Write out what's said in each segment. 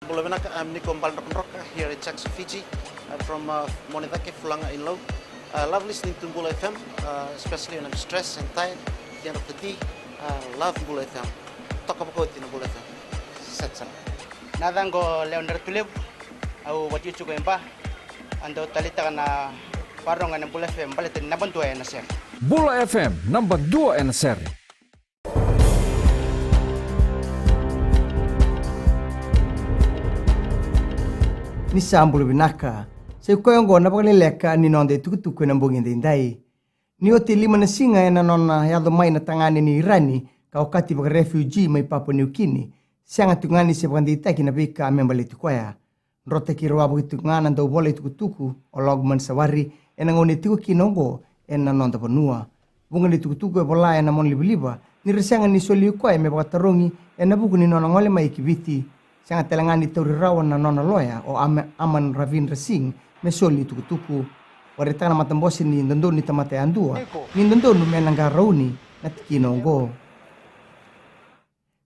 I'm Nico Mbalroka here in Jackson, Fiji. I'm from Monetake, Fulanga in Low. I love listening to Mbula FM, especially when I'm stressed and tired at the end of the day. I love Mbula FM. Talk about in Mbula FM. Setsan. Nadango Leonard Tulip, au what you to go in Ba, and the Talita na Parong and Mbula FM, but it's number 2 and a ser. Mbula FM, number 2 and a ser. Ni sambulu binaka se koyongo na pagaleleka ni nonde tukutuku na mbongin dindai ni oti lima na singa na nona yado mai na tangani ni Irani ka wakati baka refugee mai Papua New Guinea sianga tungani se bagandita kina bika membali tukwaya rote ki roa bugi tungana ndo bole tukutuku ologman sawari ena ngoni tuku kinongo ena nonda panua bungani tukutuku e bola ena mon libiliba ni resanga ni soli kwaya me baka tarongi ena buku ni nona ngole mai kibiti sianga telangani tauri rawan na nona loya o Aman Ravindra Singh mesoli tukutuku waretana matambosi ni ndondoni tamate andua ni ndondonu menanga rauni na tikinongo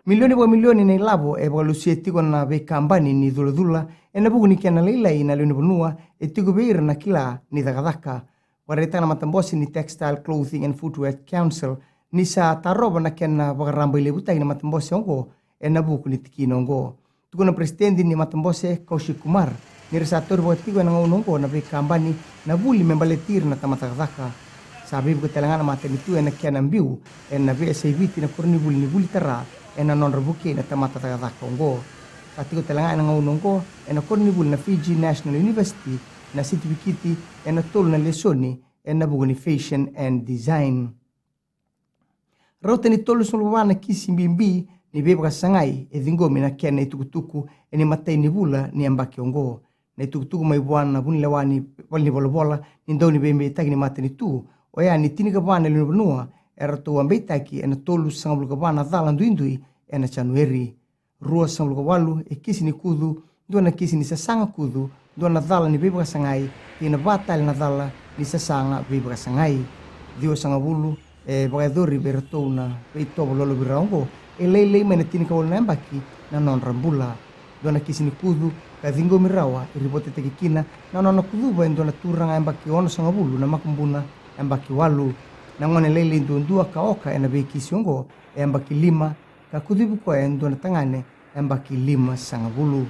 milioni na ilabo e balusi etiko na bekambani ni dula ena bugu ni kena leila ina luni bunua etiko beira na kila ni dagadaka waretana matambosi ni Textile Clothing and Footwear Council ni sa taroba na kena bagaramba ile butai na matambosi ongo ena bugu ni tikinongo tukuna presidenti ni matambose Kaushik Kumar ni resator batigo na ngongo na bekambani na buli membaletir na tamatagaka sabi ko telangana matenitu na kiana mbiu na VSAVT na kurni buli tara na non rebuke na tamatagaka ngo satiko telangana na ngongo na kurni buli na Fiji National University na certificate na tol na lesoni na buguni fashion and design roteni tolu sulwana kisimbimbi ni beba sangai edingomi na kena itukutuku eni matai ni bula ni ambaki ongo na itukutuku mai bwana buni lewani walni bolobola ni ndoni bembe taki ni matani tu oya ni tini ka bwana lino benua era to ambe taki ena tolu sangabul ka bwana dhala nduindui ena Januari rua sangabul ka walu e kisi ni kudu ndona kisi ni sasanga kudu ndona dhala ni beba sangai ina batal na dhala ni sasanga beba sangai dio sangabulu e bagadori bertona peito lolo biraongo elei menetini ka wala nambaki na non rambula dona kisini kudu ka dingo mirawa iribote tekikina na non kudu ba ndona turanga ambaki ono sangabulu na makumbuna ambaki walu na ngone lele ndundua ka oka ena be kisiongo ambaki lima ka kudu ko ndona tangane ambaki lima sangabulu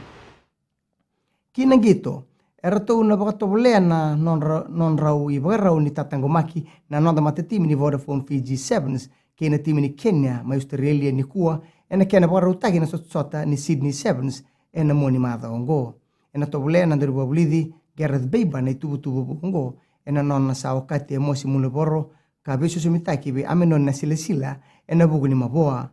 kina gito era to una bagato bolena non rau I bagarau ni tatangomaki na non da matetimi ni Vodafone Fiji Sevens kena timi ni Kenya ma Australia ni kuwa ena kena bagarau tagi na sotsota ni Sydney Sevens ena moni madha ongo ena to bolena ndiri boblidi Gareth Beiba na tubu ongo ena non na sa wakati e mosi mule borro ka beso sumitaki be amenon na silesila ena bugu ni maboa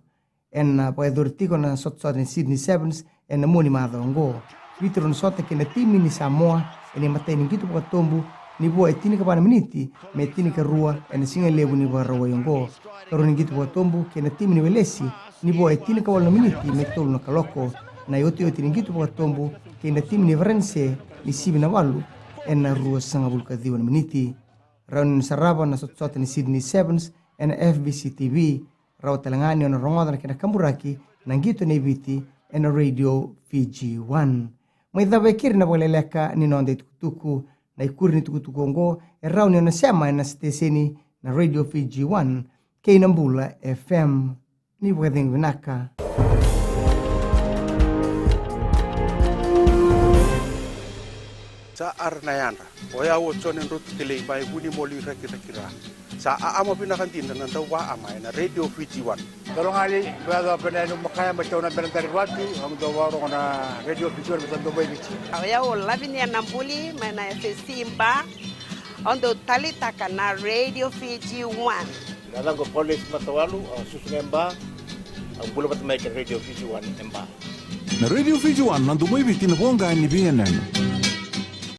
ena bagadortiko na sotsota ni Sydney Sevens ena moni madha ongo Vitro no sota kena timi ni Samoa ene matei ni gitu tombu ni boa etini ka bana miniti me etini ka rua ene singa lebu ni barawa yongo toro ni gitu tombu kena timi ni Welesi ni boa etini ka wala miniti me tolu na kaloko na yoti ni gitu tombu kena timi ni Varense ni sibi na walu ena rua sanga bulka diwa na miniti raun saraba na sota ni Sydney Sevens ena FBC TV raw talangani na rongoda na kena kamburaki na gitu ni biti ena Radio Fiji 1 Mai dhabe kiri na waleleka ni nonde tukutuku na ikuri ni tukutuku ngo erau ni onasema na steseni na Radio Fiji 1 kei Mbula FM ni wading vinaka. Sa arnayanda oya wo chonen rut kile bai buni moli rakira sa ama pinakantin na ndawa ama na Radio Fiji 1 Dalongali baga penenu makaya machona benantari wati ang dawaro na Radio Fiji 1 sa Dubai Beach oya wo lavini ya Nambuli mana Simba ondo talita kana Radio Fiji 1 Dalango police matawalu susunemba ang bulo patmay Radio Fiji 1 emba na Radio Fiji 1 nandu mo ibitin bonga ni BNN